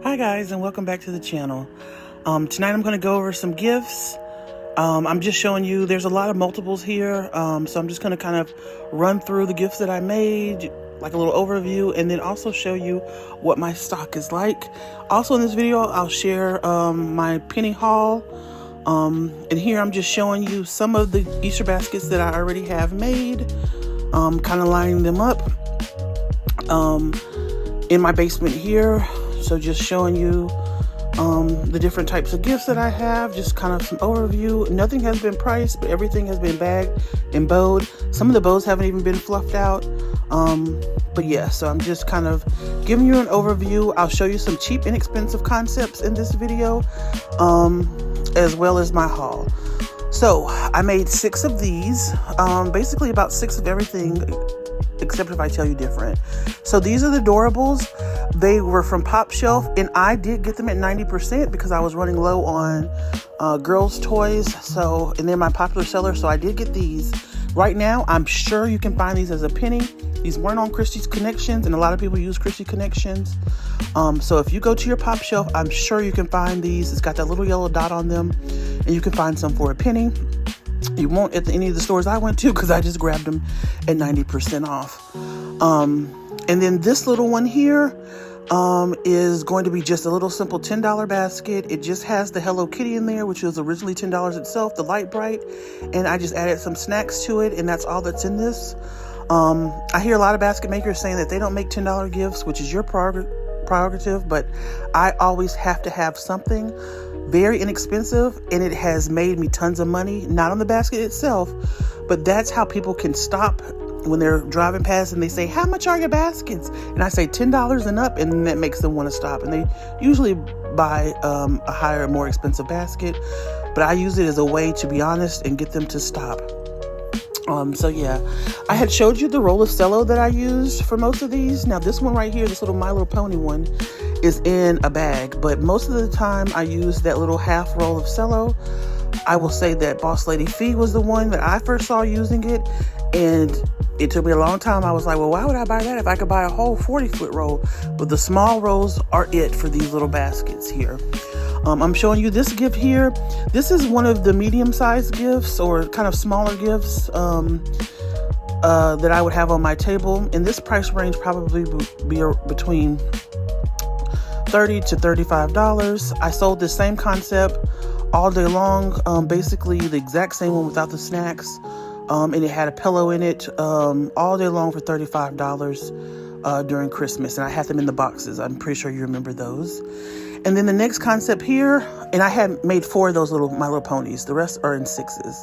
Hi guys, and welcome back to the channel. Tonight I'm going to go over some gifts. I'm just showing you there's a lot of multiples here, so I'm just going to kind of run through the gifts that I made, like a little overview, and then also show you what my stock is like. Also in this video I'll share my penny haul, and here I'm just showing you some of the Easter baskets that I already have made, kind of lining them up in my basement here. So just showing you the different types of gifts that I have, just kind of some overview. Nothing has been priced, but everything has been bagged and bowed. Some of the bows haven't even been fluffed out. But yeah, so I'm just kind of giving you an overview. I'll show you some cheap, inexpensive concepts in this video, as well as my haul. So I made 6 of these, basically about 6 of everything, except if I tell you different. So these are the Doorables. They were from Pop Shelf, and I did get them at 90% because I was running low on girls' toys. So, and they're my popular seller, so I did get these. Right now, I'm sure you can find these as a penny. These weren't on Christie's Connections, and a lot of people use Christie Connections. So if you go to your Pop Shelf, I'm sure you can find these. It's got that little yellow dot on them, and you can find some for a penny. You won't at any of the stores I went to because I just grabbed them at 90% off. And then this little one here is going to be just a little simple $10 basket. It just has the Hello Kitty in there, which was originally $10 itself, the Light Bright, and I just added some snacks to it, and that's all that's in this. I hear a lot of basket makers saying that they don't make $10 gifts, which is your prerogative, but I always have to have something very inexpensive, and it has made me tons of money, not on the basket itself, but that's how people can stop when they're driving past and they say, how much are your baskets? And I say $10 and up, and that makes them want to stop. And they usually buy a higher, more expensive basket, but I use it as a way, to be honest, and get them to stop. So yeah, I had showed you the roll of Cello that I used for most of these. Now this one right here, this little My Little Pony one, is in a bag, but most of the time I use that little half roll of Cello. I will say that Boss Lady Fee was the one that I first saw using it, and it took me a long time. I was like, well, why would I buy that if I could buy a whole 40-foot roll? But the small rolls are it for these little baskets here. I'm showing you this gift here. This is one of the medium-sized gifts, or kind of smaller gifts that I would have on my table. And this price range probably would be between $30 to $35. I sold this same concept all day long, basically the exact same one without the snacks. And it had a pillow in it all day long for $35 during Christmas. And I had them in the boxes. I'm pretty sure you remember those. And then the next concept here, and I had made 4 of those little My Little Ponies. The rest are in 6s.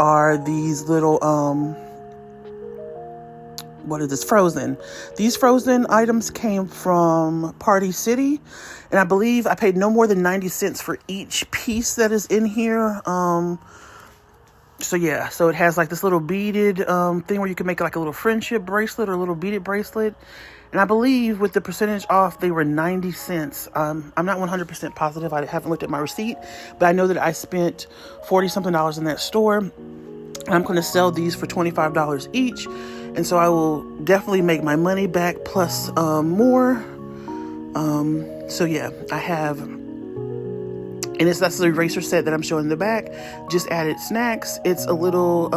Are these little, what is this? Frozen. These Frozen items came from Party City. And I believe I paid no more than 90 cents for each piece that is in here. So yeah, so it has like this little beaded thing where you can make like a little friendship bracelet or a little beaded bracelet. And I believe with the percentage off, they were 90 cents. I'm not 100% positive. I haven't looked at my receipt, but I know that I spent $40-something in that store. And I'm going to sell these for $25 each. And so I will definitely make my money back plus more. So yeah, I have... And that's the eraser set that I'm showing in the back. Just added snacks. It's a little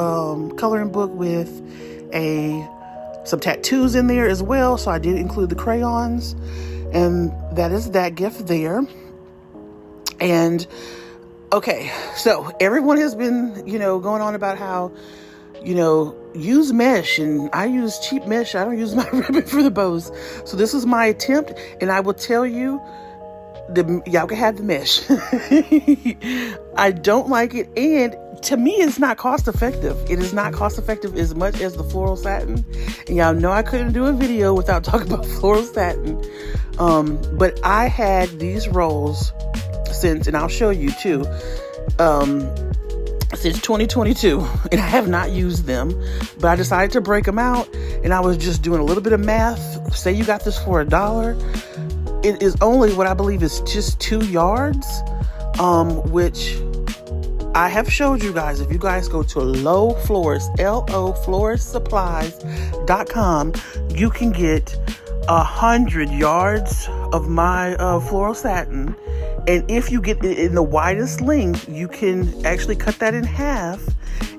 coloring book with some tattoos in there as well. So I did include the crayons. And that is that gift there. And okay, so everyone has been, going on about how, use mesh. And I use cheap mesh. I don't use my ribbon for the bows. So this is my attempt. And I will tell you, y'all can have the mesh. I don't like it, and to me it's not cost effective. It is not cost effective as much as the floral satin, and y'all know I couldn't do a video without talking about floral satin. But I had these rolls since, and I'll show you too, since 2022, and I have not used them, but I decided to break them out, and I was just doing a little bit of math. Say you got this for $1. It is only what I believe is just 2 yards, which I have showed you guys. If you guys go to Low Florist, LOFloristSupplies.com, you can get 100 yards of my floral satin. And if you get it in the widest length, you can actually cut that in half,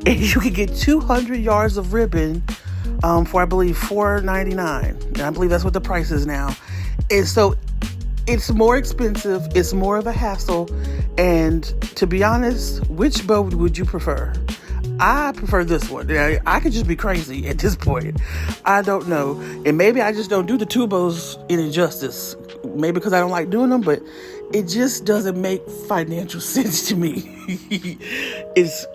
and you can get 200 yards of ribbon for, I believe, $4.99. And I believe that's what the price is now. And so it's more expensive, it's more of a hassle, and to be honest, which bow would you prefer? I prefer this one. I could just be crazy at this point. I don't know. And maybe I just don't do the two bows any justice. Maybe because I don't like doing them, but it just doesn't make financial sense to me. It's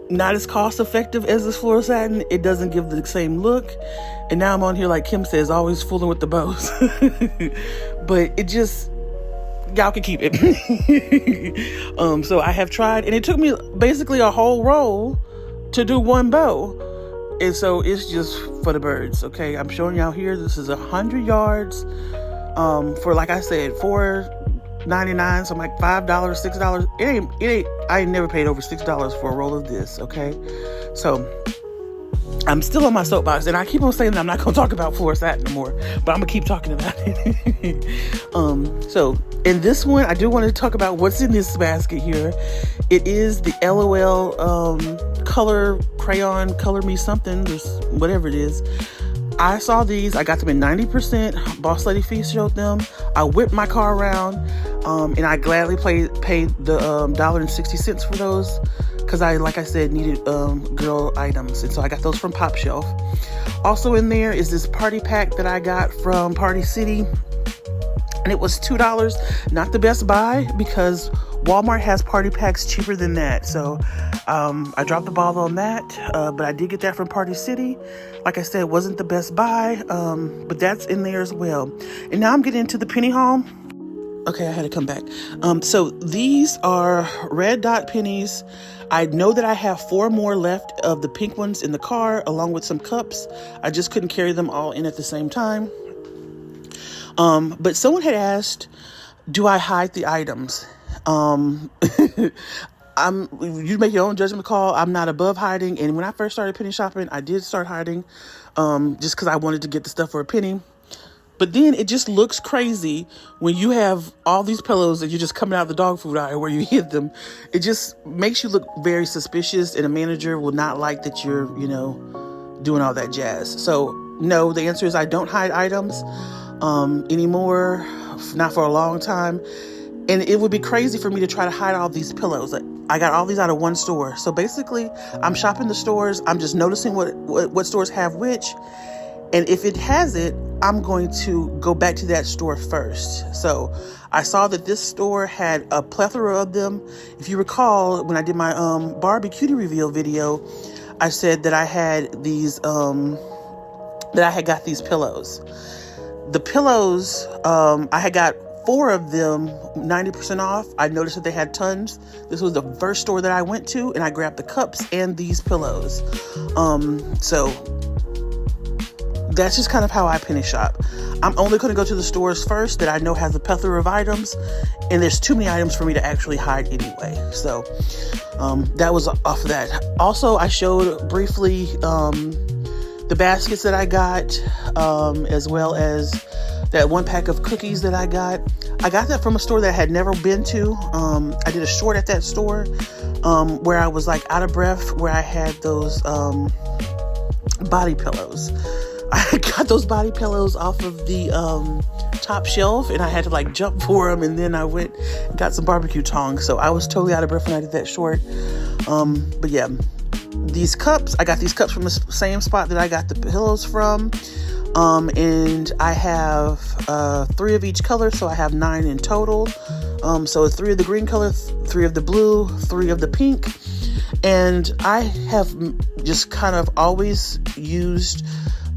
not as cost effective as this floral satin. It doesn't give the same look. And now I'm on here, like Kim says, always fooling with the bows. But it just, y'all can keep it. So I have tried, and it took me basically a whole roll to do one bow. And so it's just for the birds. Okay, I'm showing y'all here. This is 100 yards for, like I said, $4.99, so I'm like $5, $6. It ain't. I ain't never paid over $6 for a roll of this. Okay, so I'm still on my soapbox, and I keep on saying that I'm not going to talk about floral satin anymore, but I'm going to keep talking about it. So in this one, I do want to talk about what's in this basket here. It is the LOL color crayon, color me something, just whatever it is. I saw these. I got them in 90%. Boss Lady Feast showed them. I whipped my car around, and I gladly paid the $1.60 for those, because like I said, needed girl items. And so I got those from Pop Shelf. Also in there is this party pack that I got from Party City, and it was $2. Not the best buy, because Walmart has party packs cheaper than that. So I dropped the ball on that, but I did get that from Party City. Like I said, it wasn't the best buy, but that's in there as well. And now I'm getting into the penny haul. Okay, I had to come back. So these are red dot pennies. I know that I have 4 more left of the pink ones in the car, along with some cups. I just couldn't carry them all in at the same time. But someone had asked, do I hide the items? You make your own judgment call. I'm not above hiding. And when I first started penny shopping, I did start hiding, just because I wanted to get the stuff for a penny. But then it just looks crazy when you have all these pillows and you're just coming out of the dog food aisle where you hid them. It just makes you look very suspicious, and a manager will not like that you're, doing all that jazz. So no, the answer is I don't hide items anymore, not for a long time. And it would be crazy for me to try to hide all these pillows. I got all these out of one store. So basically, I'm shopping the stores. I'm just noticing what stores have which. And if it has it, I'm going to go back to that store first. So I saw that this store had a plethora of them. If you recall, when I did my Barbie Cutie reveal video, I said that I had these, that I had got these pillows. The pillows, I had got 4 of them 90% off. I noticed that they had tons. This was the first store that I went to, and I grabbed the cups and these pillows. So that's just kind of how I penny shop. I'm only going to go to the stores first that I know has a plethora of items, and there's too many items for me to actually hide anyway. So that was off of that. Also, I showed briefly the baskets that I got, as well as that 1 pack of cookies that I got. I got that from a store that I had never been to. I did a short at that store where I was like out of breath, where I had those body pillows. I got those body pillows off of the top shelf, and I had to like jump for them, and then I went and got some barbecue tongs. So I was totally out of breath when I did that short. But yeah, these cups, I got these cups from the same spot that I got the pillows from. And I have 3 of each color, so I have 9 in total. So it's 3 of the green color, 3 of the blue, 3 of the pink. And I have just kind of always used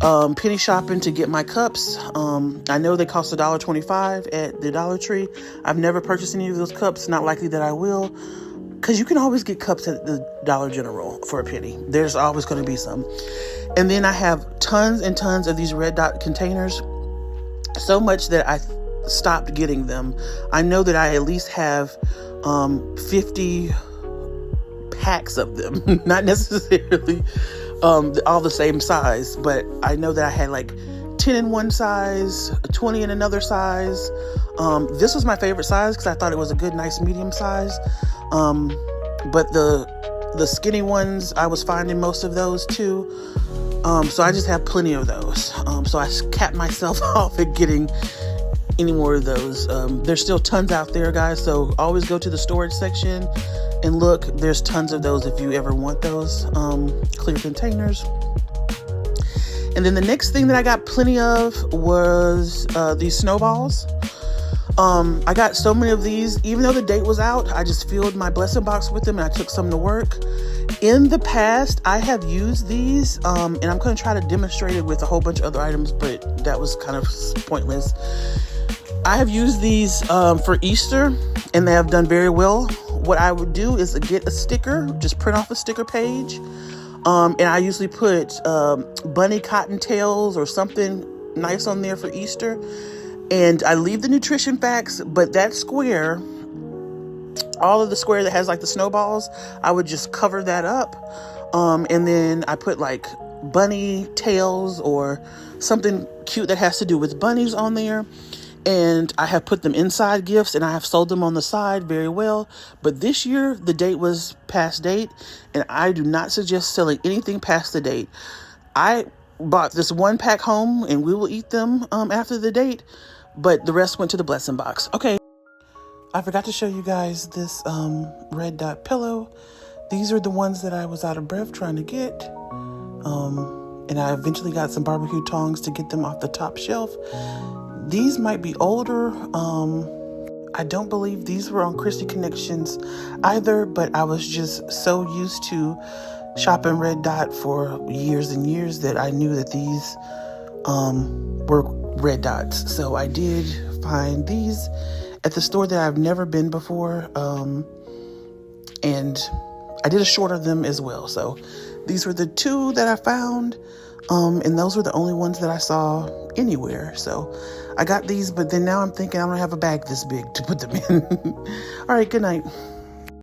penny shopping to get my cups. I know they cost $1.25 at the Dollar Tree. I've never purchased any of those cups. Not likely that I will, because you can always get cups at the Dollar General for a penny. There's always going to be some. And then I have tons and tons of these red dot containers, so much that I stopped getting them. I know that I at least have 50 packs of them, not necessarily all the same size, but I know that I had like 10 in one size, 20 in another size. This was my favorite size because I thought it was a good, nice medium size. But the skinny ones, I was finding most of those too. So I just have plenty of those. So I capped myself off at getting any more of those. There's still tons out there, guys. So always go to the storage section and look. There's tons of those if you ever want those clear containers. And then the next thing that I got plenty of was these snowballs. I got so many of these. Even though the date was out, I just filled my blessing box with them and I took some to work. In the past, I have used these, and I'm going to try to demonstrate it with a whole bunch of other items, but that was kind of pointless. I have used these for Easter, and they have done very well. What I would do is get a sticker, just print off a sticker page, and I usually put bunny cottontails or something nice on there for Easter. And I leave the nutrition facts, but that square, all of the square that has like the snowballs, I would just cover that up. And then I put like bunny tails or something cute that has to do with bunnies on there. And I have put them inside gifts and I have sold them on the side very well. But this year, the date was past date, and I do not suggest selling anything past the date. I bought this one pack home and we will eat them after the date, but the rest went to the blessing box. Okay. I forgot to show you guys this red dot pillow. These are the ones that I was out of breath trying to get. And I eventually got some barbecue tongs to get them off the top shelf. These might be older. I don't believe these were on Christy Connections either, but I was just so used to shopping Red Dot for years and years that I knew that these were Red Dots. So I did find these at the store that I've never been before, and I did a short of them as well. So these were the two that I found, and those were the only ones that I saw anywhere. So I got these, but then now I'm thinking I don't have a bag this big to put them in. All right, good night.